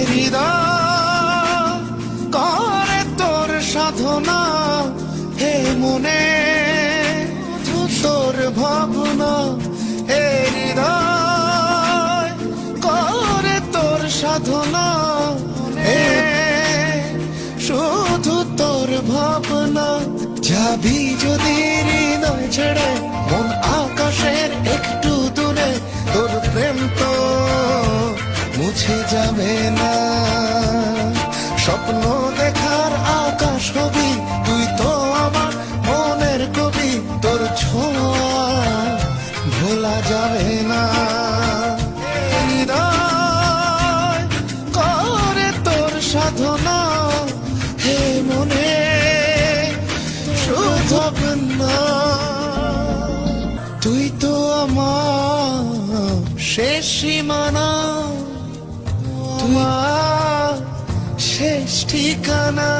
হৃদয় করে তোর সাধনা, হে মনে তোর ভাবনা। হে হৃদয় করে তোর সাধনা, হে শুধু তোর ভাবনা। যাবি যদি হৃদয় ছেড়ে মন আকাশের একটু দূরে, তোর প্রেম তো মুছে যাবে না। স্বপ্ন দেখার আকাশ হবি তুই তো আমার মনের কবি, তোর ছোঁয়া ভোলা যাবে না। হৃদয় করে তোর সাধনা, হে মনে শুধু না। তুই তো আমার শেষ সীমানা, তোমার শেষ ঠিকানা।